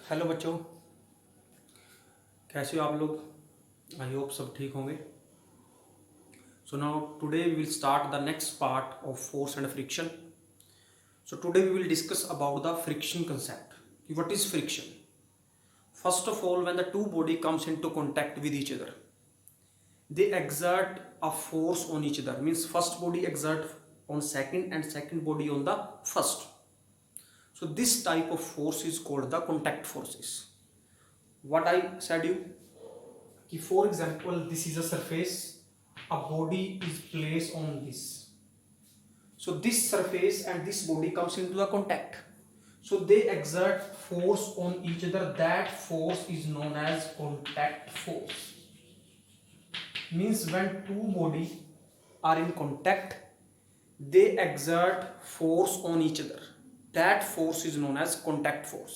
Hello बच्चों, कैसे हो आप लोग। आई होप सब ठीक होंगे। So now today we will start the next part of force and friction. So today we will discuss about the friction concept. What is friction? First of all, when the two body comes into contact with each other, they exert a force on each other. Means first body exert on second and second body on the first. So this type of force is called the contact forces. What I said you कि for example this is a surface, a body is placed on this, so this surface and this body comes into the contact, so they exert force on each other. That force is known as contact force. Means when two body are in contact, they exert force on each other. That force is known as contact force.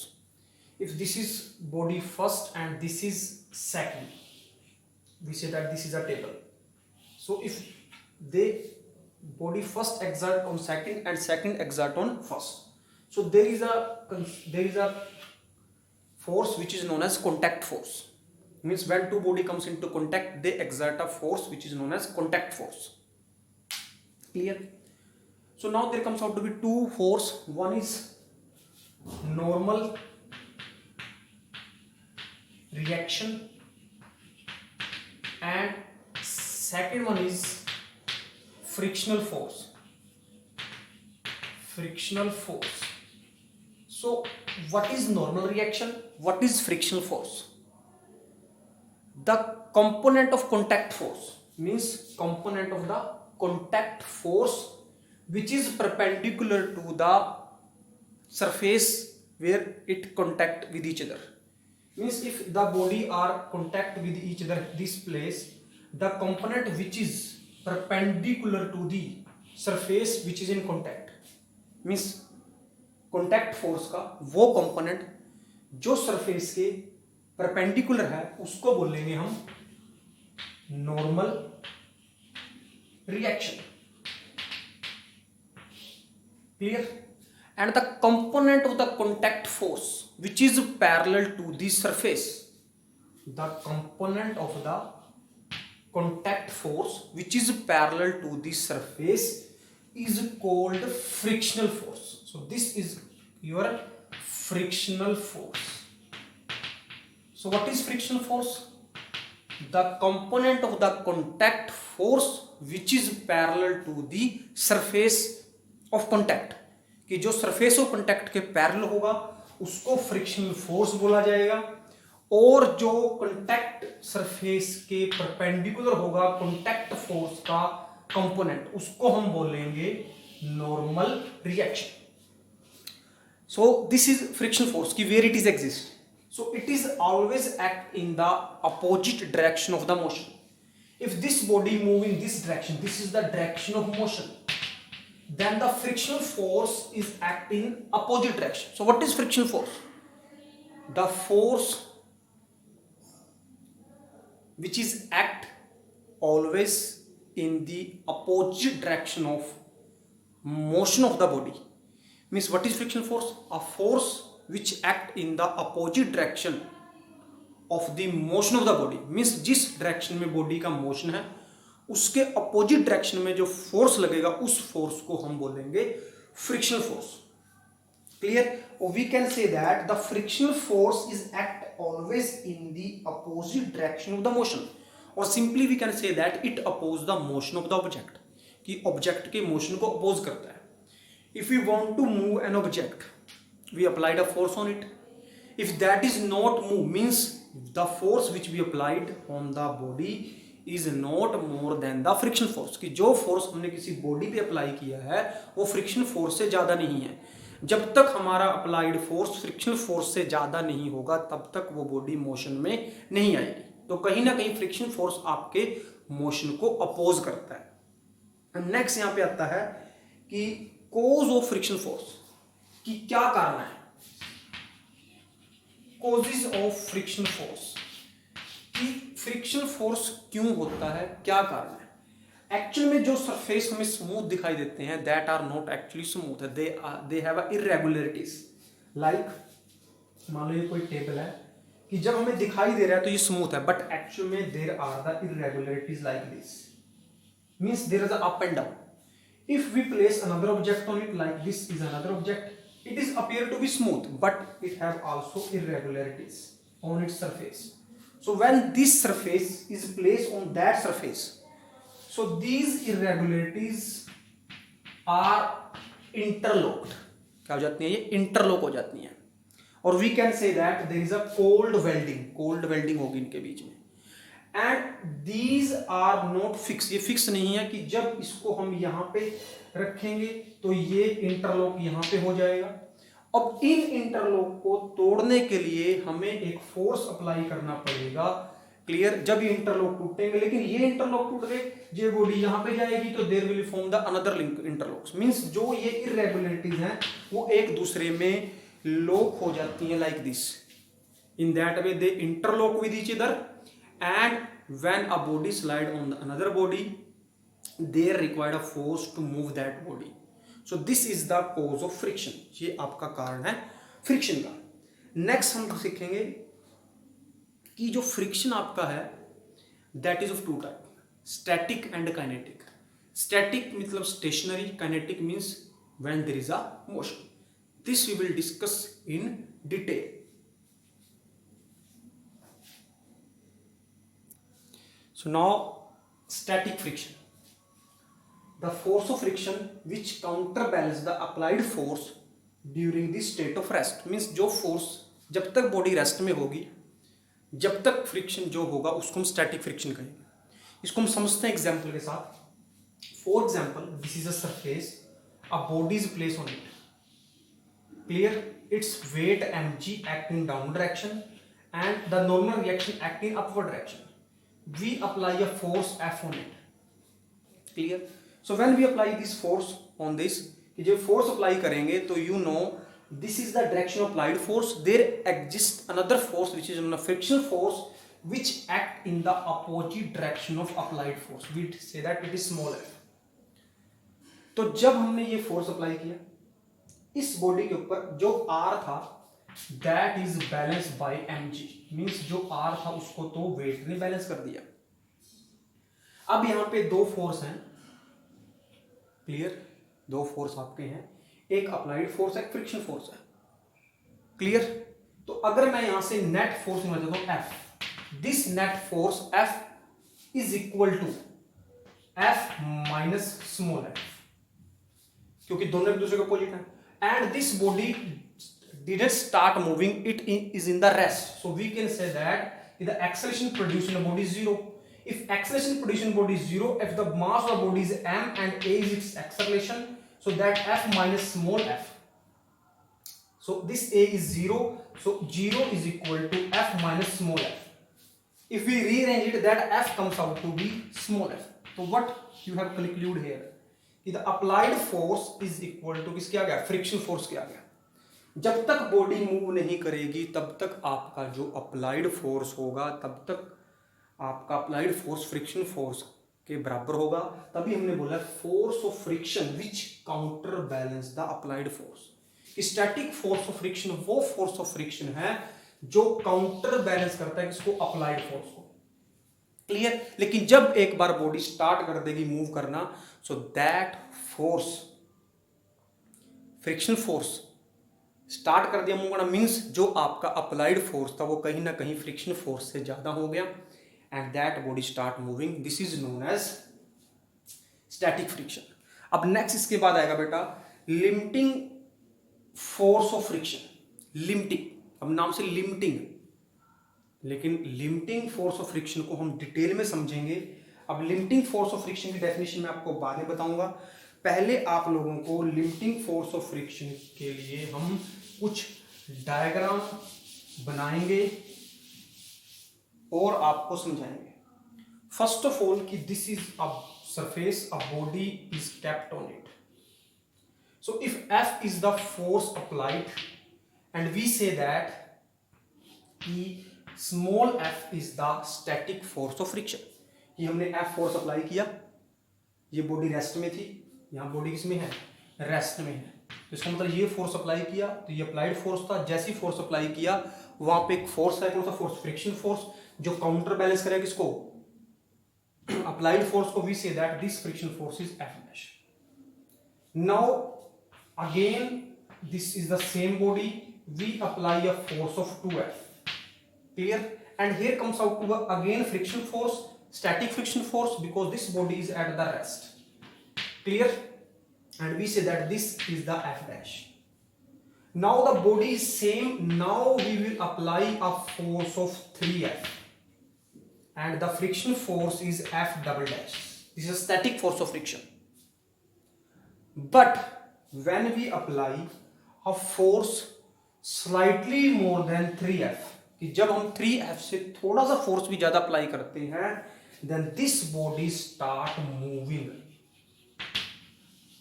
If this is body first and this is second, we say that this is a table. So if they body first exert on second and second exert on first, so there is a force which is known as contact force. Means when two body comes into contact, they exert a force which is known as contact force. Clear? So now there comes out to be two force. One is normal reaction and second one is frictional force. Frictional force. So what is normal reaction? What is frictional force? The component of contact force, means component of the contact force which is perpendicular to the surface where it contact with each other. Means if the body are contact with each other this place, the component which is perpendicular to the surface which is in contact, means contact force का वो component जो surface के perpendicular है उसको बोलेंगे हम normal reaction. Clear? And the component of the contact force which is parallel to the surface, the component of the contact force which is parallel to the surface is called frictional force. So this is your frictional force. So what is frictional force? The component of the contact force which is parallel to the surface of contact. कि जो surface of contact के parallel होगा उसको frictional force बोला जाएगा, और जो contact surface के perpendicular होगा contact force का component उसको हम बोलेंगे normal reaction. So this is frictional force कि where it is exist. So it is always act in the opposite direction of the motion. If this body move in this direction, this is the direction of motion, then the frictional force is act in opposite direction. So what is frictional force? The force which is act always in the opposite direction of motion of the body. Means what is frictional force? A force which act in the opposite direction of the motion of the body. Means जिस direction में body का motion है उसके opposite direction में जो force लगेगा उस force को हम बोलेंगे frictional force. Clear? Or we can say that the frictional force is act always in the opposite direction of the motion, or simply we can say that it oppose the motion of the object, कि object के motion को oppose करता है. If we want to move an object, we applied a force on it. If that is not move, means the force which we applied on the body is not more than the friction force. कि जो force हमने किसी body पे apply किया है वो friction force से ज़्यादा नहीं है. जब तक हमारा applied force friction force से ज़्यादा नहीं होगा तब तक वो body motion में नहीं आएगी. तो कहीं ना कहीं friction force आपके motion को oppose करता है. नेक्स्ट यहाँ पे आता है कि cause of friction force, कि क्या कारण है. कॉजेज ऑफ फ्रिक्शनल फोर्स, कि फ्रिक्शनल फोर्स क्यों होता है, क्या कारण है. एक्चुअल में जो सरफेस हमें स्मूथ दिखाई देते हैं that are not actually smooth, they have irregularities. Like मान लो ये कोई टेबल है कि जब हमें दिखाई दे रहा है तो ये स्मूथ है, बट एक्चुअल में there are the irregularities like this, means there is a up and down. If we place another object on it, like this is another object, it is appear to be smooth, but it have also irregularities on its surface. So when this surface is placed on that surface, so these irregularities are interlocked. क्या हो जाती है? ये interlock हो जाती हैं. और we can say that there is a cold welding होगी इनके बीच में. And these are not fix, ये फिक्स नहीं है कि जब इसको हम यहाँ पे रखेंगे तो ये इंटरलॉक यहाँ पे हो जाएगा. अब इन इंटरलॉक को तोड़ने के लिए हमें एक फोर्स अप्लाई करना पड़ेगा. क्लियर? जब ये इंटरलॉक टूटेंगे, लेकिन ये इंटरलॉक टूट गए, ये बॉडी यहाँ पे जाएगी तो there will form the another link interlocks. Means जो ये इरेगुलरिटीज हैं वो एक दूसरे में लॉक हो जाती हैं like this. In that way they interlock with each other. And when a body slide on the another body, they require a force to move that body. So this is the cause of friction. ये आपका कारण है friction का. Next हम सीखेंगे कि जो friction आपका है that is of two type, static and kinetic. Static मतलब stationary, kinetic means when there is a motion. This we will discuss in detail. So now static friction, the force of friction which counterbalance the applied force during the state of rest. means जो force जब तक body rest में होगी, जब तक friction जो होगा उसको हम static friction कहेंगे. इसको हम समझते हैं एग्जाम्पल के साथ. For example, this is a surface, a body is placed on it. Clear? Its weight mg act in down direction and the normal reaction act in upward direction. We apply a force F on it. Clear? So when we apply this force on this, कि जब force apply करेंगे तो you know this is the direction of applied force. There exists another force which is a frictional force which act in the opposite direction of applied force. We say that it is small f. तो जब हमने ये force apply किया इस body के ऊपर, जो R था that is balanced by mg. Means जो R था उसको तो वेट ने बैलेंस कर दिया. अब यहां पे दो फोर्स हैं. क्लियर? दो फोर्स आपके हैं, एक अप्लाइड फोर्स है, एक फ्रिक्शन फोर्स है. क्लियर? तो अगर मैं यहां से नेट फोर्स निकाल देता हूं F, this net force F is equal to F minus small f, क्योंकि दोनों एक दूसरे के अपोजिट हैं. And this body didn't start moving, it is in the rest. So we can say that the acceleration produced in the body is 0. If acceleration produced in the body is 0, if the mass of the body is m and a is its acceleration, so that f minus small f. So this a is 0, so 0 is equal to f minus small f. If we rearrange it, that f comes out to be small f. So what you have concluded here? The applied force is equal to किसके आ गया? Friction force के आ गया. जब तक body move नहीं करेगी तब तक आपका जो अप्लाइड फोर्स होगा, तब तक आपका अप्लाइड फोर्स फ्रिक्शन फोर्स के बराबर होगा. तभी हमने बोला force of friction which counter balance the applied force. Static force of friction वो फोर्स ऑफ फ्रिक्शन है जो काउंटर बैलेंस करता है किसको? अप्लाइड फोर्स को. क्लियर? लेकिन जब एक बार बॉडी स्टार्ट कर देगी मूव करना, so that force, friction force start कर दिया मूव करना, मीन्स जो आपका अप्लाइड फोर्स था वो कहीं ना कहीं फ्रिक्शन फोर्स से ज्यादा हो गया and that body start moving. This is known as static friction. अब नेक्स्ट इसके बाद आएगा बेटा limiting force of friction. Limiting, अब नाम से लिमिटिंग, लेकिन लिमिटिंग फोर्स ऑफ फ्रिक्शन को हम डिटेल में समझेंगे. अब लिमिटिंग फोर्स ऑफ फ्रिक्शन की डेफिनेशन मैं आपको बाद में बताऊंगा. पहले आप लोगों को लिमिटिंग फोर्स ऑफ फ्रिक्शन के लिए हम कुछ डायग्राम बनाएंगे और आपको समझाएंगे. फर्स्ट ऑफ ऑल कि this is a surface, a body is kept on it. So if F is the force applied and we say that कि small f is the static force of friction. ये हमने F force apply किया, ये body rest में थी, यहां body किसमें है? रेस्ट में है. तो इसका मतलब ये फोर्स अप्लाई किया तो ये अप्लाइड फोर्स था, जैसी फोर्स अप्लाई किया वहां पे एक फोर्स है, कौन सा फोर्स, फ्रिक्शन फोर्स, जो काउंटर बैलेंस करेगा किसको, अप्लाइड फोर्स को। We say that this friction force is F dash. Now again this is the same body, we apply a force of 2F, clear, and here comes out to again friction force, static friction force, because this body is at the rest, clear, and we say that this is the F dash. Now the body is same, now we will apply a force of 3F and the friction force is F double dash. This is a static force of friction, but when we apply a force slightly more than 3F, कि जब हम 3F से थोड़ा सा force भी ज्यादा apply करते हैं, then this body start moving,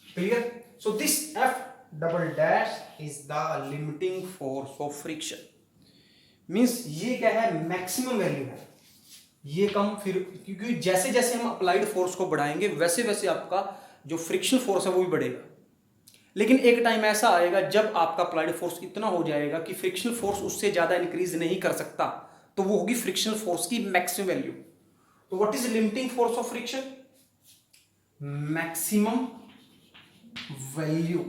clear. So this F double dash is the limiting force of friction, means ये क्या है, मैक्सिमम वैल्यू है, ये कम, फिर क्योंकि जैसे जैसे हम अप्लाइड फोर्स को बढ़ाएंगे वैसे वैसे आपका जो फ्रिक्शन फोर्स है वो भी बढ़ेगा। लेकिन एक टाइम ऐसा आएगा जब आपका अप्लाइड फोर्स इतना हो जाएगा कि फ्रिक्शन फोर्स उससे ज्यादा इंक्रीज नहीं कर सकता, तो वो होगी फ्रिक्शन फोर्स की मैक्सिमम वैल्यू। तो what is limiting force of friction, maximum value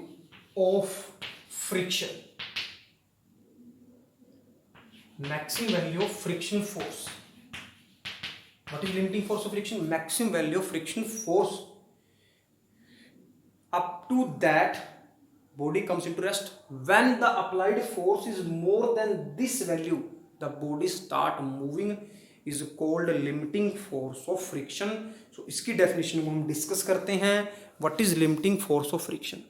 of friction, maximum value of friction force. What is limiting force of friction, maximum value of friction force up to that body comes into rest. When the applied force is more than this value, the body start moving, is called limiting force of friction. So इसकी definition को हम discuss करते हैं, what is limiting force of friction,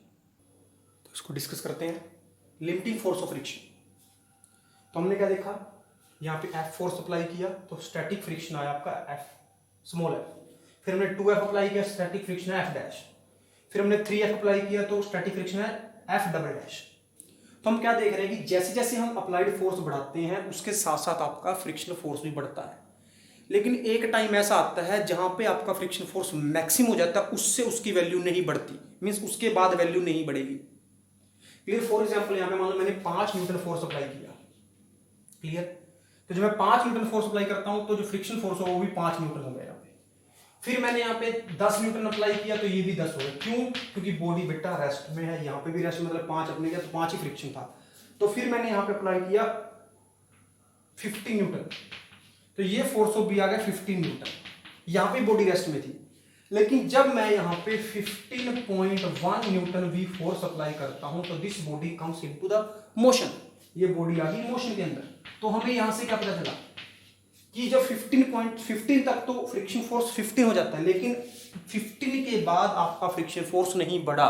तो इसको discuss करते हैं। Limiting force of friction, तो हमने क्या देखा, यहाँ पे F फोर्स अप्लाई किया तो स्टैटिक फ्रिक्शन आया आपका F स्मॉल f, फिर हमने 2F अप्लाई किया, स्टैटिक फ्रिक्शन है F डैश, फिर हमने 3F अप्लाई किया तो स्टैटिक फ्रिक्शन है F डबल डैश। तो हम क्या देख रहे हैं कि जैसे जैसे हम अप्लाइड फोर्स बढ़ाते हैं उसके साथ साथ आपका फ्रिक्शन फोर्स भी बढ़ता है, लेकिन एक टाइम ऐसा आता है जहां पे आपका फ्रिक्शन फोर्स मैक्सिमम हो जाता है, उससे उसकी वैल्यू नहीं बढ़ती, मींस उसके बाद वैल्यू नहीं बढ़ेगी, क्लियर। फॉर एग्जांपल यहाँ पे मान लो मैंने 5 न्यूटन फोर्स अप्लाई किया, क्लियर, तो जब मैं 5 न्यूटन फोर्स अप्लाई करता हूं तो जो फ्रिक्शन फोर्स होगा वो भी 5 न्यूटन होगा यहाँ पे। फिर मैंने यहाँ पे 10 न्यूटन अप्लाई किया तो ये भी 10 हो गया, क्यों, क्योंकि बॉडी बेटा रेस्ट में है, यहाँ पे भी रेस्ट, मतलब 5 अपने किया तो 5 ही फ्रिक्शन था। तो फिर मैंने यहाँ पे अप्लाई किया 50 न्यूटन, तो ये फोर्स ऑफ भी आ गया 15 न्यूटन, यहाँ पे बॉडी रेस्ट में थी। लेकिन जब मैं यहाँ पे 15.1 न्यूटन वी फोर्स अप्लाई करता हूं तो this body comes into the motion, ये बॉडी आ गई मोशन के अंदर। तो हमें यहां से क्या पता चला कि जब 15 तक तो फ्रिक्शन फोर्स 15 हो जाता है, लेकिन 15 के बाद आपका फ्रिक्शन फोर्स नहीं बढ़ा,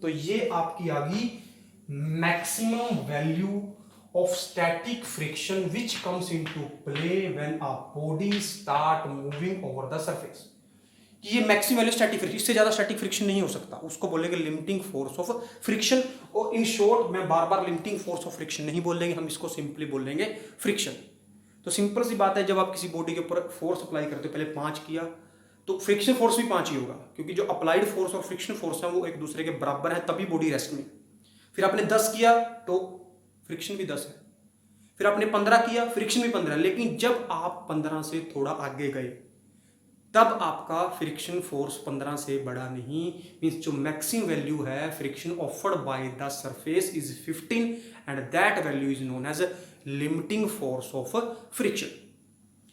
तो ये आपकी आ गई maximum value of static friction which comes into play when a body start moving over the surface. कि ये मैक्सिमम वैल्यू स्टैटिक फ्रिक्शन, इससे ज्यादा स्टैटिक फ्रिक्शन नहीं हो सकता, उसको बोलेंगे लिमिटिंग फोर्स ऑफ फ्रिक्शन। और इन शॉर्ट मैं बार बार लिमिटिंग फोर्स ऑफ फ्रिक्शन नहीं बोलेंगे, हम इसको सिंपली बोलेंगे फ्रिक्शन। तो सिंपल सी बात है, जब आप किसी बॉडी के ऊपर फोर्स अप्लाई करते हो, पहले 5 किया तो फ्रिक्शन फोर्स भी 5 ही होगा, क्योंकि जो अप्लाइड फोर्स और फ्रिक्शन फोर्स है वो एक दूसरे के बराबर है, तभी बॉडी रेस्ट में। फिर आपने 10 किया तो फ्रिक्शन भी 10 है, फिर आपने 15 किया, फ्रिक्शन भी 15, लेकिन जब आप 15 से थोड़ा आगे गए तब आपका फ्रिक्शन फोर्स 15 से बड़ा नहीं, मींस जो मैक्सिमम वैल्यू है friction offered by the surface is 15 and that value is known as limiting force of friction.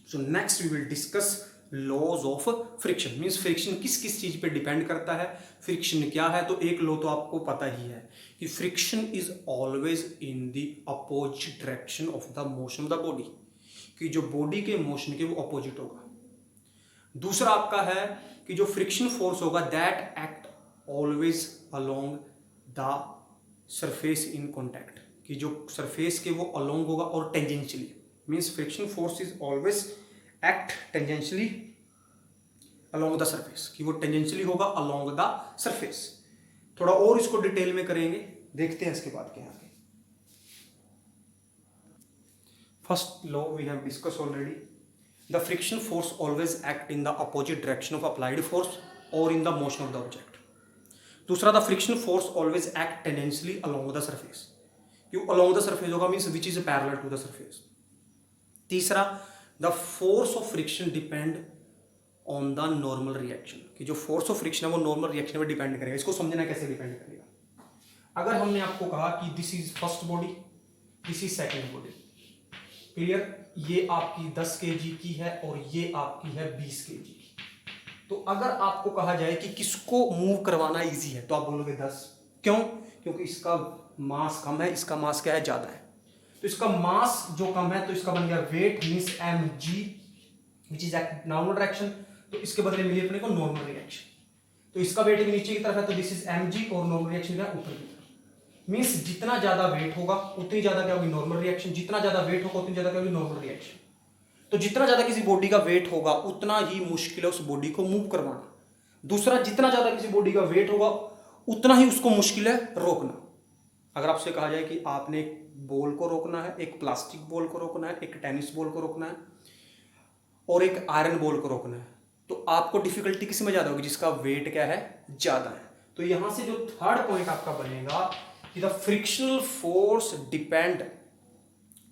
So next we will discuss laws of friction, means friction किस किस चीज पे depend करता है, फ्रिक्शन क्या है। तो एक लॉ तो आपको पता ही है कि friction is always in the opposite direction of the motion of the body, कि जो बॉडी के मोशन के वो अपोजिट होगा। दूसरा आपका है कि जो फ्रिक्शन फोर्स होगा that act always along the surface in contact, कि जो सरफेस के वो अलोंग होगा और tangentially, means friction force is always act tangentially along the surface, कि वो टेंजेंशियली होगा अलोंग द सरफेस। थोड़ा और इसको डिटेल में करेंगे, देखते हैं इसके बाद क्या आगे। First law we have discuss already, the friction force always act in the opposite direction of applied force or in the motion of the object। दूसरा the friction force always act tangentially along the surface, क्यों along the surface होगा means which is parallel to the surface. तीसरा the force of friction depend on the normal reaction, कि जो force of friction है वो normal reaction पर depend करेगा। इसको समझना कैसे डिपेंड करेगा, अगर हमने आपको कहा कि this is first body, this is second body, clear, ये आपकी 10 kg की है और ये आपकी है 20 kg की, तो अगर आपको कहा जाए कि किसको मूव करवाना इजी है तो आप बोलोगे 10, क्यों? क्योंकि इसका मास कम है, इसका मास क्या है, ज्यादा है, तो इसका मास जो कम है तो इसका बन गया weight means mg which is normal direction, तो इसके बदले मिली अपने को नॉर्मल रिएक्शन, तो इसका वेट नीचे की तरफ है तो दिस इज mg और नॉर्मल रिएक्शन क्या ऊपर की तरफ, मींस जितना ज्यादा वेट होगा उतनी ज्यादा क्या होगी नॉर्मल रिएक्शन, जितना ज्यादा वेट होगा उतनी ज्यादा क्या होगी नॉर्मल रिएक्शन। तो जितना ज्यादा किसी बॉडी का वेट होगा उतना ही मुश्किल है उस बॉडी को मूव करवाना। दूसरा, जितना ज्यादा किसी बॉडी का वेट होगा उतना ही उसको मुश्किल है रोकना। अगर आपसे कहा जाए कि आपने एक बॉल को रोकना है, एक प्लास्टिक बॉल को रोकना है, एक टेनिस बॉल को रोकना है और एक आयरन बॉल को रोकना है, तो आपको डिफिकल्टी किस में ज्यादा होगी, जिसका वेट क्या है, ज्यादा है। तो यहां से जो थर्ड पॉइंट आपका बनेगा कि the frictional force depend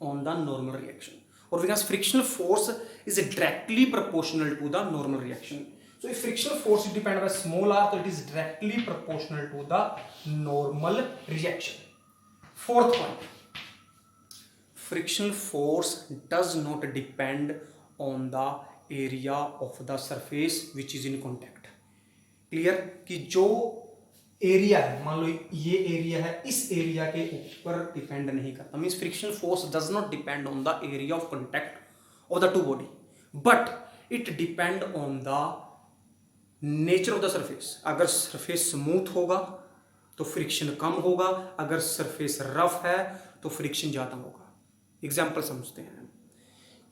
on the normal reaction, or because frictional force is directly proportional to the normal reaction. So if frictional force is dependent by small r, so it is directly proportional to the normal reaction. Fourth point, frictional force does not depend on the area of the surface which is in contact. Clear कि जो area है, मान लो ये area है, इस area के ऊपर डिपेंड नहीं करता, means frictional force does not depend on the area of contact of the two body, but it depend on the nature of the surface. अगर सरफेस स्मूथ होगा तो फ्रिक्शन कम होगा, अगर सरफेस रफ है तो फ्रिक्शन ज्यादा होगा। एग्जाम्पल समझते हैं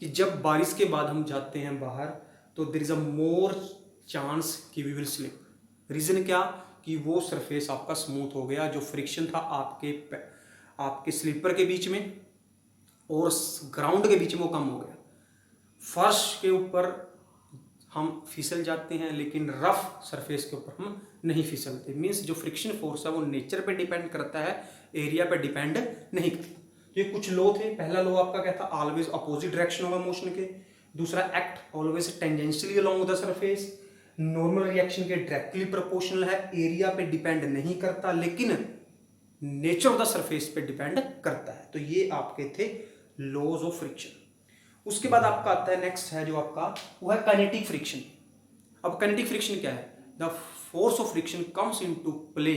कि जब बारिश के बाद हम जाते हैं बाहर तो there is a more chance कि वी विल स्लिप। रीजन क्या, कि वो सरफेस आपका स्मूथ हो गया, जो फ्रिक्शन था आपके स्लीपर के बीच में और ग्राउंड के बीच में वो कम हो गया। फर्श के ऊपर हम फिसल जाते हैं लेकिन रफ सरफेस के ऊपर हम नहीं फिसलते, मीन्स जो फ्रिक्शन फोर्स है वो नेचर पे डिपेंड करता है, एरिया पे डिपेंड नहीं करता। ये कुछ लॉ थे। पहला लॉ आपका क्या था, ऑलवेज अपोजिट डायरेक्शन होगा मोशन के। दूसरा, act always tangentially along the surface. Normal reaction के डायरेक्टली प्रोपोर्शनल है, एरिया पे डिपेंड नहीं करता लेकिन नेचर ऑफ द सरफेस पे डिपेंड करता है। तो ये आपके थे लॉज ऑफ फ्रिक्शन। उसके बाद आपका आता है नेक्स्ट है जो आपका वो है काइनेटिक फ्रिक्शन। अब काइनेटिक फ्रिक्शन क्या है, the force of friction comes into play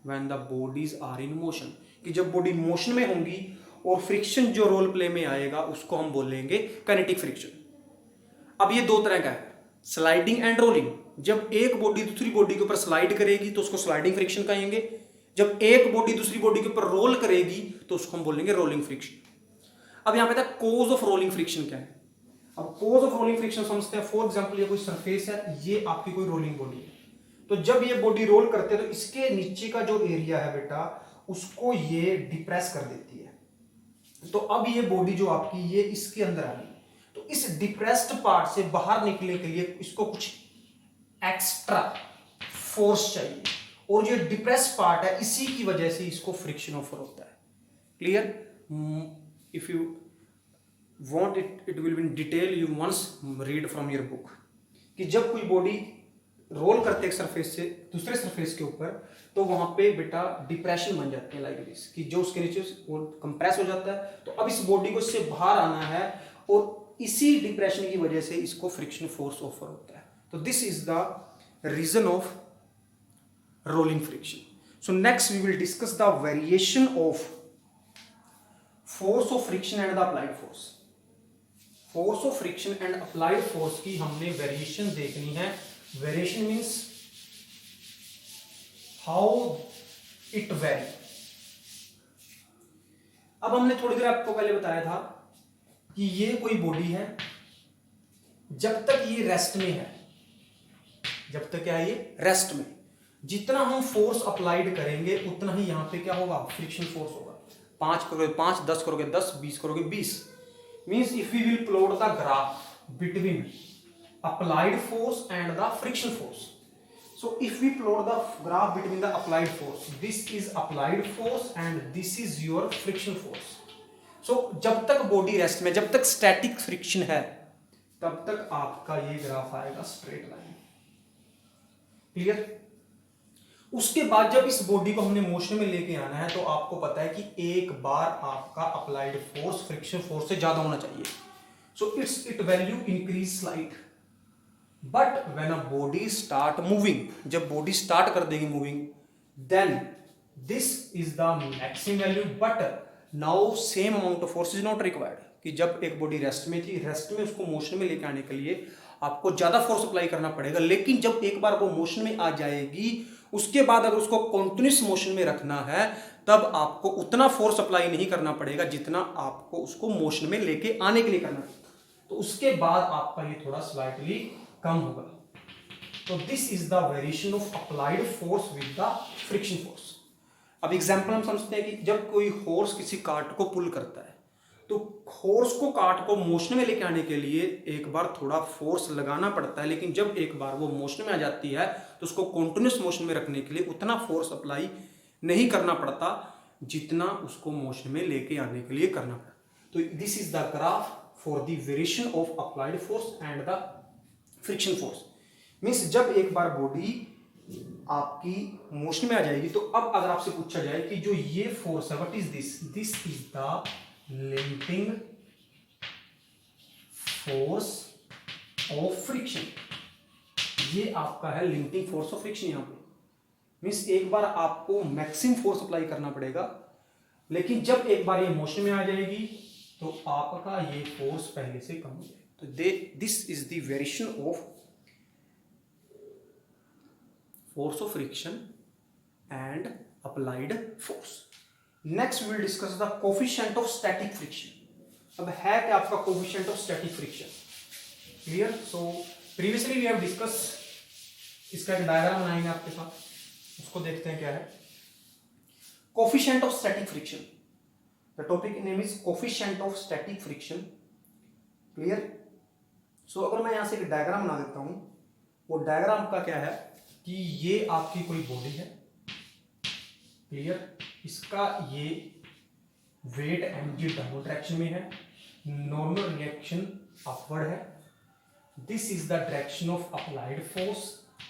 when the bodies are in motion, कि जब बॉडी मोशन में होंगी और फ्रिक्शन जो रोल प्ले में आएगा उसको हम बोलेंगे काइनेटिक फ्रिक्शन। अब ये दो तरह का है, स्लाइडिंग एंड रोलिंग। जब एक बॉडी दूसरी बॉडी के ऊपर स्लाइड करेगी तो उसको स्लाइडिंग फ्रिक्शन कहेंगे, जब एक बॉडी दूसरी बॉडी के ऊपर रोल करेगी तो उसको हम बोलेंगे रोलिंग फ्रिक्शन। अब यहां पे था कोज ऑफ रोलिंग फ्रिक्शन क्या है। अब कोज ऑफ रोलिंग फ्रिक्शन समझते हैं। फॉर एग्जांपल ये कोई सरफेस है, ये आपकी कोई रोलिंग बॉडी है, तो जब ये बॉडी रोल करते हैं तो इसके नीचे का जो एरिया है बेटा उसको ये डिप्रेस कर देती है। तो अब ये बॉडी जो आपकी ये इसके अंदर आ गई, तो इस डिप्रेस्ड पार्ट से बाहर निकलने के लिए इसको कुछ एक्स्ट्रा फोर्स चाहिए, और जो डिप्रेस्ड पार्ट है इसी की वजह से इसको फ्रिक्शन ऑफर होता है। Clear? If you want it will be in detail, you once read from your book कि जब कोई बॉडी रोल करते एक सरफेस से दूसरे सरफेस के ऊपर तो वहां पे बेटा डिप्रेशन बन जाते हैं लाइक दिस, कि जो उसके नीचे वो कंप्रेस हो जाता है। तो अब इस बॉडी को इससे बाहर आना है और इसी डिप्रेशन की वजह से इसको फ्रिक्शन फोर्स ऑफर होता है। तो this is the reason of rolling friction. So next we will discuss the variation of force of friction and the applied force. Force of friction and applied force की हमने variation देखनी है। Variation means how it vary. अब हमने थोड़ी देर आपको पहले बताया था कि ये कोई बॉडी है, जब तक ये रेस्ट में है, जब तक क्या है ये रेस्ट में, जितना हम फोर्स अप्लाइड करेंगे उतना ही यहां पे क्या होगा, फ्रिक्शन फोर्स होगा। 5 करोगे 5, 10 करोगे 10, 20 करोगे 20। Means if we will plot the graph between applied force and the friction force, So if we plot the graph between the applied force, this is applied force and this is your friction force. So जब तक body rest में, जब तक static friction है, तब तक आपका ये ग्राफ आएगा स्ट्रेट लाइन। क्लियर? उसके बाद जब इस बॉडी को हमने मोशन में लेके आना है तो आपको पता है कि एक बार आपका अप्लाइड फोर्स फ्रिक्शन फोर्स से ज्यादा होना चाहिए। So it value increase slight, but when a body start moving, जब बॉडी स्टार्ट कर देगी moving, then this is the maximum value, but now same amount of force is not required. कि जब एक बॉडी रेस्ट में थी, rest में उसको मोशन में लेके आने के लिए आपको ज्यादा फोर्स अप्लाई करना पड़ेगा, लेकिन जब एक बार वो मोशन में आ जाएगी, उसके बाद अगर उसको कॉन्टिन्यूस मोशन में रखना है, तब आपको उतना फोर्स अप्लाई नहीं करना पड़ेगा जितना आपको उसको मोशन में लेके आने के लिए करना है। तो उसके बाद आपका ये थोड़ा स्लाइटली कम होगा। तो this is the variation of applied force with the friction force. अब एग्जांपल हम समझते हैं कि जब कोई हॉर्स किसी कार्ट को पुल करता है, तो हॉर्स को कार्ट को मोशन में लेके आने के लिए एक बार थोड़ा फोर्स लगाना पड़ता है, लेकिन जब एक बार वो मोशन में आ जाती है तो उसको कॉन्टिन्यूस मोशन में रखने के लिए उतना फोर्स अप्लाई नहीं करना पड़ता जितना उसको मोशन में लेके आने के लिए करना पड़ता। तो this is the graph for the variation of applied force and the friction force. Means जब एक बार बॉडी आपकी मोशन में आ जाएगी, तो अब अगर आपसे पूछा जाए कि जो ये फोर्स है, what is this? This is the limiting force of friction. ये आपका है लिमिटिंग फोर्स ऑफ फ्रिक्शन। यहां पे मीन्स एक बार आपको मैक्सिमम फोर्स अप्लाई करना पड़ेगा, लेकिन जब एक बार ये मोशन में आ जाएगी तो आपका ये फोर्स पहले से कम हो जाएगा। तो this is the variation of force of friction and applied force. Next we will discuss the coefficient of static friction. अब है क्या आपका coefficient of static friction? Clear? So previously we have discuss, इसका एक डायग्राम बनाएंगे आपके साथ, उसको देखते हैं क्या है। Coefficient of static friction, the topic name is coefficient of static friction. Clear? So अगर मैं यहां से एक डायग्राम बना देता हूं, वो डायग्राम का क्या है कि ये आपकी कोई बॉडी है। क्लियर? इसका ये वेट mg डाउनवर्ड डायरेक्शन में है, नॉर्मल रिएक्शन अपवर्ड है, this is the direction of applied force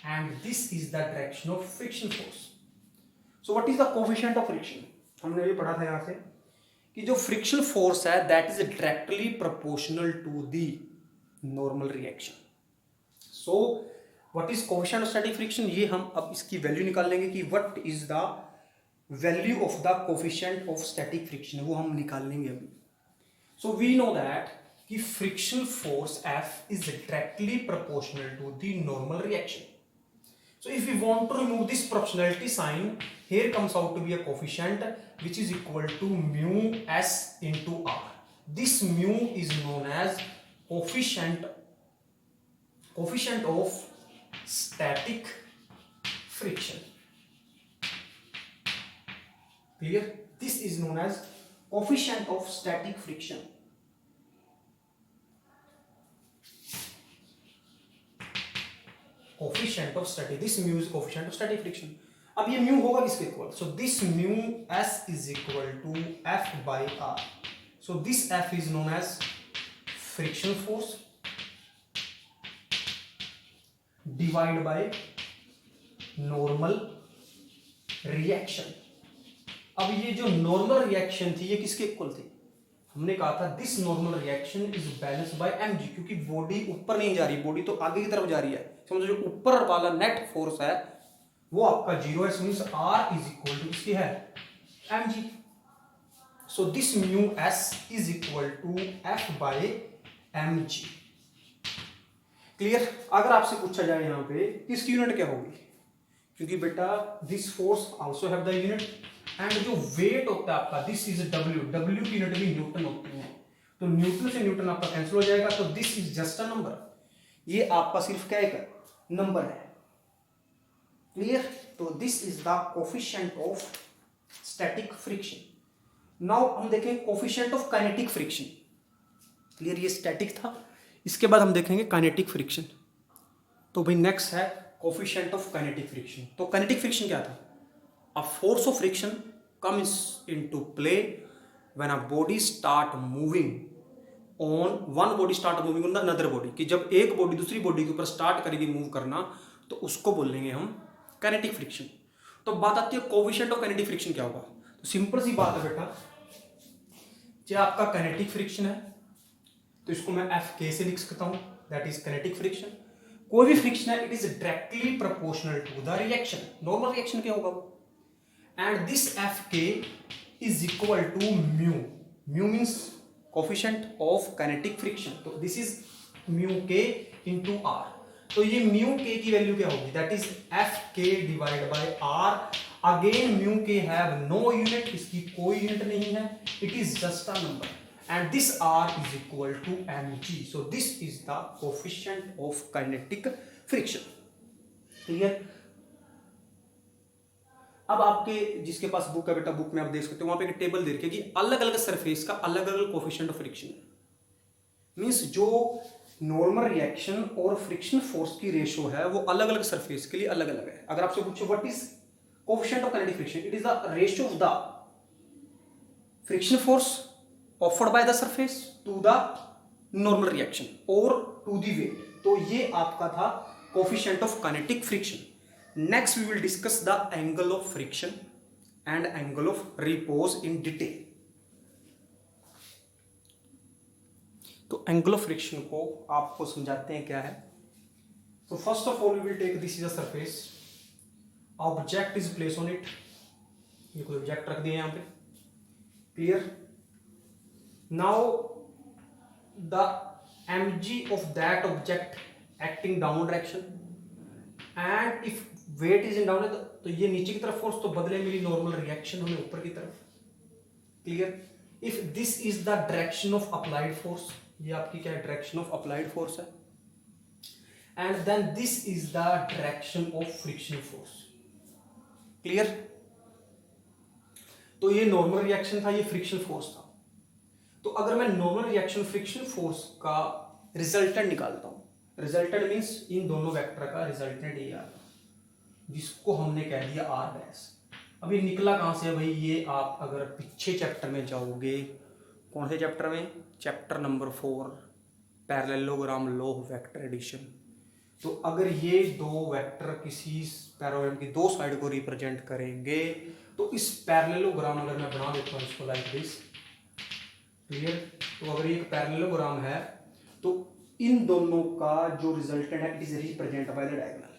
and this is the direction of friction force. So what is the coefficient of friction? हमने ये पढ़ा था यहां से कि जो फ्रिक्शन फोर्स है that is directly proportional to the normal reaction. So what is coefficient of static friction? ये हम अब इसकी वैल्यू निकाल लेंगे कि what is the value of the coefficient of static friction, वो हम निकाल लेंगे अभी। सो वी नो दैट कि friction force F is directly proportional to the normal reaction. So if we want to remove this proportionality sign, here comes out to be a coefficient which is equal to mu s into r. This mu is known as coefficient of static friction. Clear? This is known as coefficient of static friction. Coefficient of static, this mu is coefficient of static friction. अब ये mu होगा किसके equal? So this mu s is equal to F by R. So this F is known as friction force divided by normal reaction. अब ये जो normal reaction थी ये किसके इक्वल थी? हमने कहा था this normal reaction is balance bye mg, क्योंकि बॉडी ऊपर नहीं जा रही, बॉडी तो आगे की तरफ जा रही है। समझो जो ऊपर वाला नेट फोर्स है वो आपका जीरो है, means r is equal to इसकी है mg। So this mu s is equal to f by mg। Clear? अगर आपसे पूछा जाए यहाँ पे इसकी यूनिट क्या होगी, क्योंकि बेटा this force also have the unit and जो वेट होता है आपका दिस इज डब्ल्यू, डब्ल्यू की यूनिट भी न्यूटन होती है, तो न्यूटन से न्यूटन आपका कैंसिल हो जाएगा, तो this is just a number. ये आपका सिर्फ क्या है? नंबर है। क्लियर? तो this is the coefficient of static friction. Now हम देखेंगे coefficient of kinetic friction. Clear? ये स्टैटिक था, इसके बाद हम देखेंगे काइनेटिक फ्रिक्शन। तो भाई नेक्स्ट है कोफिशिएंट ऑफ काइनेटिक फ्रिक्शन। तो काइनेटिक फ्रिक्शन क्या था? अ force of friction comes into play when a body start moving on one body start moving on another body, कि जब एक बॉडी दूसरी बॉडी के ऊपर स्टार्ट करेगी मूव करना तो उसको बोलेंगे हम काइनेटिक फ्रिक्शन। तो बात आती है कोफिशिएंट ऑफ काइनेटिक फ्रिक्शन क्या होगा। तो सिंपल सी बात है बेटा, जो आपका काइनेटिक फ्रिक्शन है तो इसको मैं एफ के से लिख सकता हूं, दैट इज काइनेटिक फ्रिक्शन। कोई भी फ्रिक्शन है it is directly proportional to the reaction, normal reaction क्या होगा वो, and this F K is equal to mu. Mu means coefficient of kinetic friction, तो this is mu K into R. तो ये mu K की value क्या होगी, that is F K divide by R. Again mu K have no unit, इसकी कोई unit नहीं है, it is just a number, and this r is equal to mg. So this is the coefficient of kinetic friction. Clear? अब आपके जिसके पास book है बेटा, book में आप देख सकते हो वहां पे एक टेबल दे रखी है कि अलग अलग सरफेस का अलग अलग कोफिशिएंट ऑफ फ्रिक्शन है। मींस जो नॉर्मल रिएक्शन और फ्रिक्शन फोर्स की रेशो है वो अलग अलग सरफेस के लिए अलग अलग है। अगर आपसे पूछो what is coefficient of kinetic friction, it is the ratio of the friction force offered by the surface to the normal reaction or to the weight। तो ये आपका था coefficient of kinetic friction। Next we will discuss the angle of friction and angle of repose in detail। तो angle of friction को आपको समझाते हैं क्या है। So first of all we will take this is a surface, object is placed on it, ये कोई object रख दिए यहाँ पे, clear. Now the mg of that object acting downward direction, and if weight is in downward तो ये नीचे की तरफ फोर्स, तो बदले मेरी नॉर्मल रिएक्शन हमें ऊपर की तरफ, clear. If this is the direction of applied force, ये आपकी क्या है, डायरेक्शन ऑफ अप्लाइड फोर्स है, and then this is the direction of friction force, clear. तो ये नॉर्मल रिएक्शन था, ये फ्रिक्शन फोर्स था। तो अगर मैं नॉर्मल रिएक्शन फ्रिक्शन फोर्स का रिजल्टेंट निकालता हूं, रिजल्टेंट मींस इन दोनों वेक्टर का रिजल्टेंट ये आता, जिसको हमने कह दिया आर डैश। अभी निकला कहां से भाई, ये आप अगर पीछे चैप्टर में जाओगे, कौन से चैप्टर में, chapter number 4 parallelogram law of vector addition. तो अगर ये दो वेक्टर किसी पैरेललोग्राम की दो साइड को रिप्रेजेंट करेंगे तो इस पैरेललोग्राम अगर मैं बना देता हूं इसको लाइक दिस, क्लियर। तो अगर ये एक पैरेललोग्राम है तो इन दोनों का जो रिजल्टेंट है it is represent by the diagonal,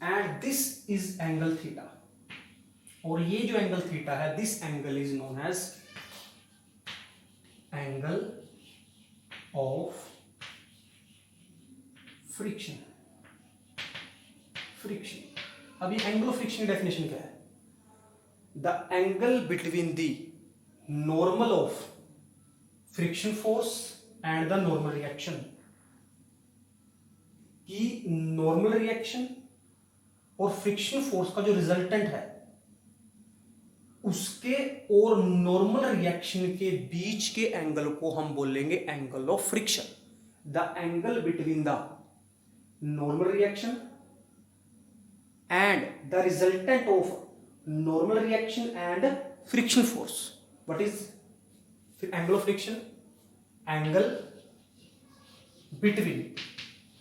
and this is angle theta, और ये जो एंगल थीटा है this angle is known as angle of friction. Friction, अभी एंगल ऑफ फ्रिक्शन की डेफिनेशन क्या है, the angle between the normal of friction force and the normal reaction, कि normal reaction और friction force का जो resultant है उसके और normal reaction के बीच के एंगल को हम बोलेंगे angle of friction. The angle between the normal reaction and the resultant of normal reaction and friction force। What is angle of friction? Angle between,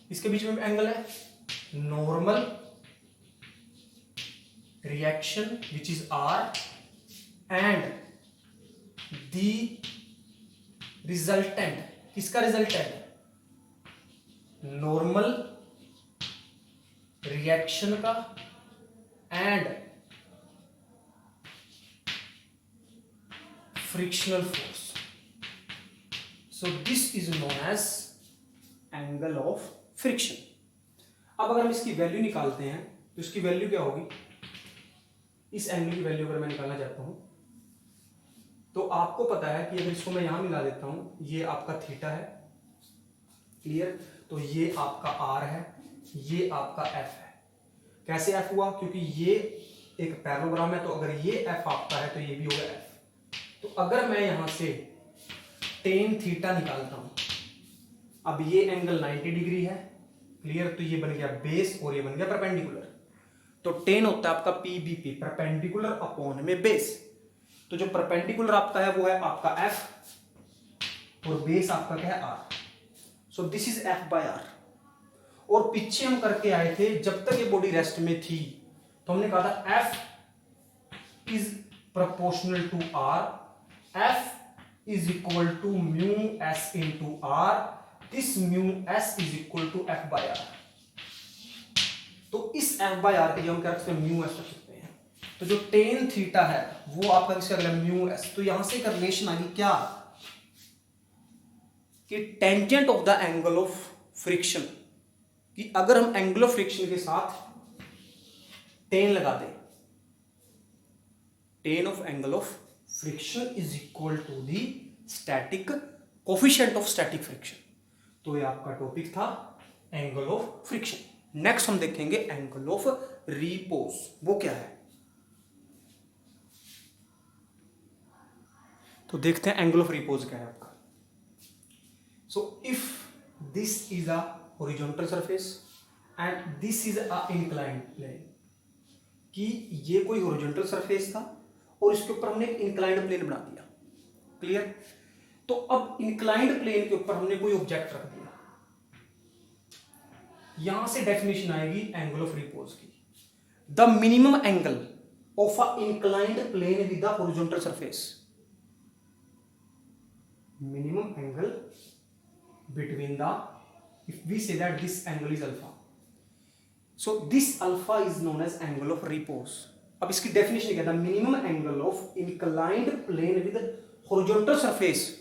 इसके बीच में एंगल है normal reaction which is R and the resultant, किसका resultant, normal reaction का and frictional force। So this is known as angle of friction। अब अगर हम इसकी value निकालते हैं तो इसकी वैल्यू क्या होगी, इस एंगल की वैल्यू अगर मैं निकालना चाहता हूं तो आपको पता है कि अगर इसको मैं यहां मिला देता हूं, ये आपका थीटा है, क्लियर। तो ये आपका आर है, ये आपका एफ है। कैसे एफ हुआ, क्योंकि ये एक पैरेललोग्राम है, तो अगर ये एफ आपका है तो ये भी होगा एफ। तो अगर मैं यहां से टेन थीटा निकालता हूं, अब ये एंगल 90 डिग्री है, क्लियर, तो ये बन गया बेस और ये बन गया परपेंडिकुलर। तो टेन होता है आपका पीबीपी, परपेंडिकुलर अपॉन में बेस। तो जो परपेंडिकुलर आपका है वो है आपका एफ और बेस आपका क्या है R. So this is F by R. और पीछे हम करके आए थे जब तक ये बॉडी रेस्ट में थी तो हमने कहा था F is proportional to R, F is equal to mu S into R, this mu S is equal to F by R. तो इस एफ बाय आर के हम क्या रख सकते हैं, म्यू एस रख सकते हैं। तो जो टेन थीटा है वो आपका किसका अगला म्यू एस। तो यहां से एक रिलेशन आ गई क्या कि tangent of the angle of friction, कि अगर हम एंगल ऑफ फ्रिक्शन के साथ टेन लगा दें, tan of angle of friction is equal to the static coefficient of static friction. तो ये आपका टॉपिक था एंगल ऑफ फ्रिक्शन। नेक्स्ट हम देखेंगे एंगल ऑफ रिपोज, वो क्या है। तो देखते हैं एंगल ऑफ रिपोज क्या है आपका। So if this is a horizontal surface and this is a inclined plane, कि ये कोई हॉरिजॉन्टल सरफेस था और इसके ऊपर हमने एक इंक्लाइंड प्लेन बना दिया, क्लियर। तो अब इंक्लाइंड प्लेन के ऊपर हमने कोई ऑब्जेक्ट रख दिया, यहां से डेफिनेशन आएगी एंगल ऑफ रिपोज की। The minimum angle of a inclined plane with the horizontal surface, minimum angle between the, if we say that this angle is alpha, so this alpha is known as angle of repose. अब इसकी definition क्या है, minimum angle of inclined plane with horizontal surface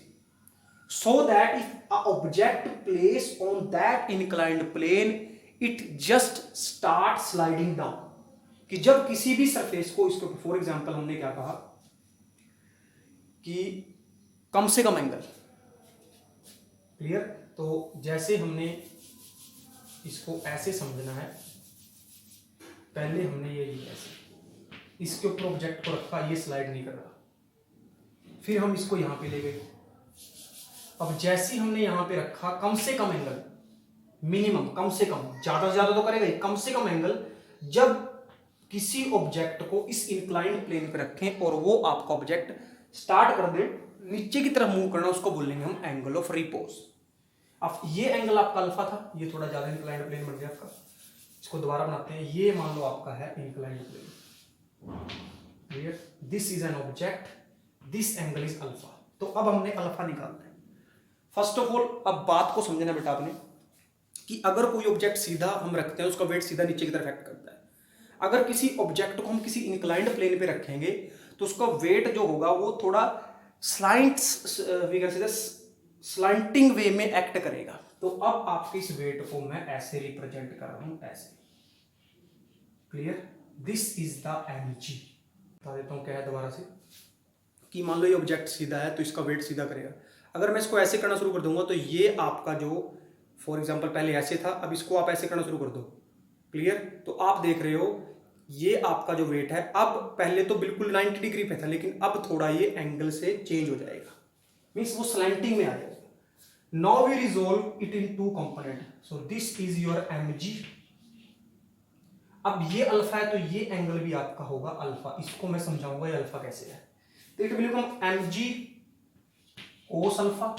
so that if a object placed on that inclined plane it just start sliding down, कि जब किसी भी surface को इसके फॉर एग्जांपल हमने क्या कहा कि कम से कम एंगल, क्लियर। तो जैसे हमने इसको ऐसे समझना है, पहले हमने ये ऐसे इसके ऊपर ऑब्जेक्ट को रखा, ये स्लाइड नहीं कर रहा, फिर हम इसको यहां पे ले गए। अब जैसे हमने यहां पे रखा कम से कम एंगल, मिनिमम कम से कम, ज्यादा से ज्यादा तो करेगा ही, कम से कम एंगल जब किसी ऑब्जेक्ट को इस इंक्लाइंड प्लेन पे रखें और वो आपका ऑब्जेक्ट स्टार्ट कर दे नीचे की तरफ मूव करना, उसको बोलेंगे हम एंगल ऑफ रिपोज। अब ये एंगल आपका अल्फा था, ये थोड़ा ज्यादा इंक्लाइंड प्लेन बन गया आपका, इसको दोबारा बनाते हैं। ये मान लो आपका है inclined plane, clear, this is an object, this angle is alpha. तो अब हमने अल्फा निकालना है। फर्स्ट ऑफ ऑल अब बात को समझना बेटा आपने कि अगर कोई ऑब्जेक्ट सीधा हम रखते हैं उसका वेट सीधा नीचे की तरफ एक्ट करता है। अगर किसी ऑब्जेक्ट को हम किसी इंक्लाइंड प्लेन पे रखेंगे तो उसका वेट जो होगा वो थोड़ा स्लाइंटिंग वे में एक्ट करेगा। तो अब आपके इस वेट को मैं ऐसे रिप्रेजेंट कर रहा हूं, ऐसे, clear, this is the mg। बता देता हूं क्या है दोबारा से, कि मान लो ये ऑब्जेक्ट सीधा है तो इसका वेट सीधा करेगा। अगर मैं इसको ऐसे करना शुरू कर दूंगा तो ये आपका जो फॉर एग्जांपल पहले ऐसे था, अब इसको आप ऐसे करना शुरू कर दो, क्लियर। तो आप देख रहे हो ये आपका जो वेट है अब पहले तो बिल्कुल 90 डिग्री पे था, लेकिन अब थोड़ा ये एंगल से चेंज हो जाएगा, मींस वो स्लैंटिंग में आ जाएगा। Now we resolve it into component, so this is your mg। अब ये अल्फा है तो ये एंगल भी आपका होगा अल्फा, इसको मैं समझाऊंगा ये अल्फा कैसे है। तो it will become mg cos alpha,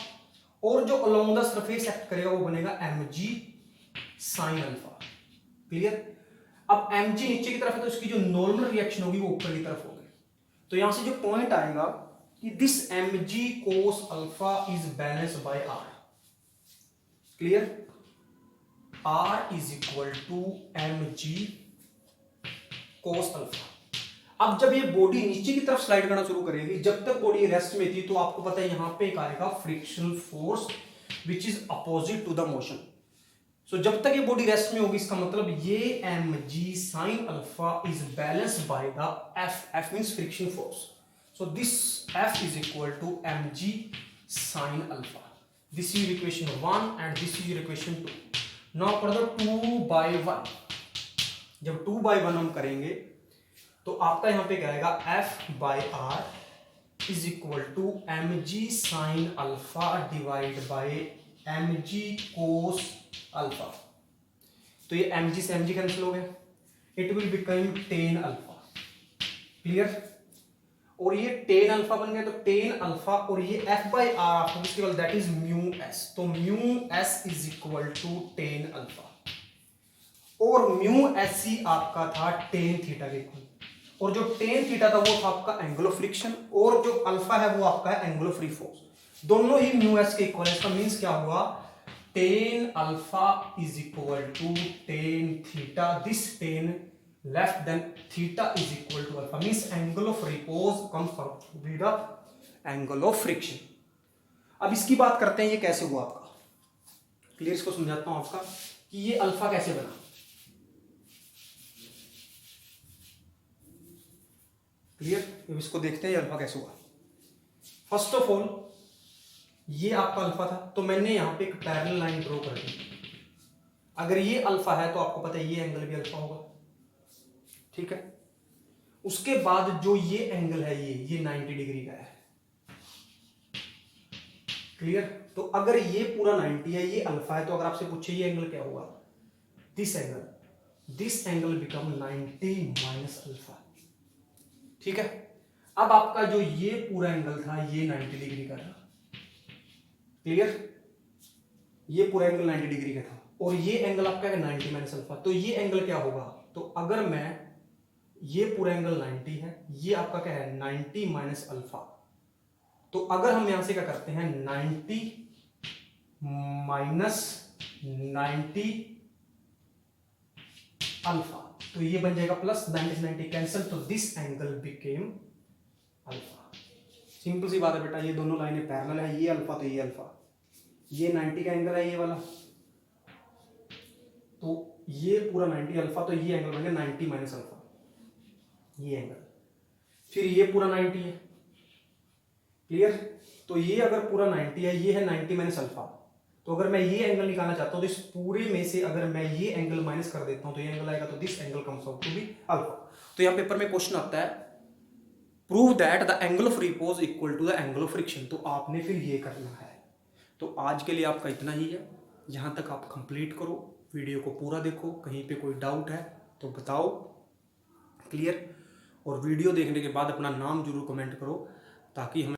और जो अलोंग द सरफेस एक्ट करेगा वो बनेगा mg sin अल्फा, क्लियर। अब mg नीचे की तरफ है तो इसकी जो नॉर्मल रिएक्शन होगी वो ऊपर की तरफ होगी। तो यहां से जो पॉइंट आएगा कि this mg cos alpha is balanced by r, clear, r is equal to mg cos alpha. अब जब ये बॉडी नीचे की तरफ स्लाइड करना शुरू करेगी, जब तक बॉडी रेस्ट में थी तो आपको पता है यहां पे एक आएगा frictional force which is opposite to the motion. So जब तक ये बॉडी रेस्ट में होगी इसका मतलब ये mg sin alpha is balanced by the f means friction force. So this f is equal to mg sin alpha. This is equation 1 and this is equation 2। Now for the 2/1, जब 2/1 हम करेंगे तो आपका यहां पे क्या आएगा, f/r is equal to mg sin alpha divide by mg cos alpha. तो ये mg से mg कैंसिल हो गया, it will become tan alpha. Clear? और ये टेन अल्फा बन गया, तो टेन अल्फा और ये f by R that is mu s, तो mu S is equal to tan alpha, और म्यू एस ही आपका था टेन थीटा के इक्वल, और जो टेन थीटा था वो था आपका एंगल ऑफ फ्रिक्शन, और जो अल्फा है वो आपका है एंगल ऑफ फ्री फोर्स। दोनों ही म्यू एस के इक्वल है। इसका मींस क्या हुआ, tan alpha is equal to tan theta, this tan left then theta is equal to alpha, means angle of repose comes from with the angle of friction. अब इसकी बात करते हैं ये कैसे हुआ आपका। क्लियर? इसको समझाता हूं आपका कि ये अल्फा कैसे बना। क्लियर? अब इसको देखते हैं ये अल्फा कैसे हुआ। फर्स्ट ऑफ ऑल ये आपका अल्फा था, तो मैंने यहां पे एक पैरेलल लाइन ड्रॉ कर दी। अगर ये अल्फा है तो आपको पता है ये एंगल भी अल्फा होगा, ठीक है। उसके बाद जो ये एंगल है ये 90 डिग्री का है। क्लियर? तो अगर ये पूरा 90 है, ये अल्फा है, तो अगर आपसे पूछे ये एंगल क्या होगा, this angle become 90 minus alpha, ठीक है। अब आपका जो ये पूरा एंगल था ये 90 डिग्री का था। क्लियर? ये पूरा एंगल 90 डिग्री का था, और ये एंगल आपका है 90 माइनस अल्फा, तो ये एंगल क्या होगा, तो अगर मैं ये पूरा एंगल 90 है, ये आपका क्या है 90 माइनस अल्फा, तो अगर हम यहां से क्या करते हैं 90 माइनस 90 अल्फा, तो ये बन जाएगा प्लस 90 कैंसिल, तो this angle became alpha. Simple सी बात है बेटा, ये दोनों लाइनें पैरेलल है, ये अल्फा तो ये अल्फा, ये 90 का एंगल है ये वाला, तो ये पूरा 90 अल्फा, तो ये एंगल बन गया 90 माइनस अल्फा, ये एंगल। फिर ये पूरा 90 है। क्लियर? तो ये अगर पूरा 90 है, ये है 90 माइनस अल्फा, तो अगर मैं ये एंगल निकालना चाहता हूं तो इस पूरे में से अगर मैं ये एंगल माइनस कर देता हूं तो ये एंगल आएगा, तो this angle comes out to be alpha. तो यहां पेपर में क्वेश्चन आता है prove that the angle of repose equal to the angle of friction, तो आपने फिर ये करना है। तो आज के लिए आपका इतना ही है, यहां तक आप कंप्लीट करो, वीडियो को पूरा देखो, कहीं पे कोई डाउट है तो बताओ। क्लियर? और वीडियो देखने के बाद अपना नाम जरूर कमेंट करो ताकि हमें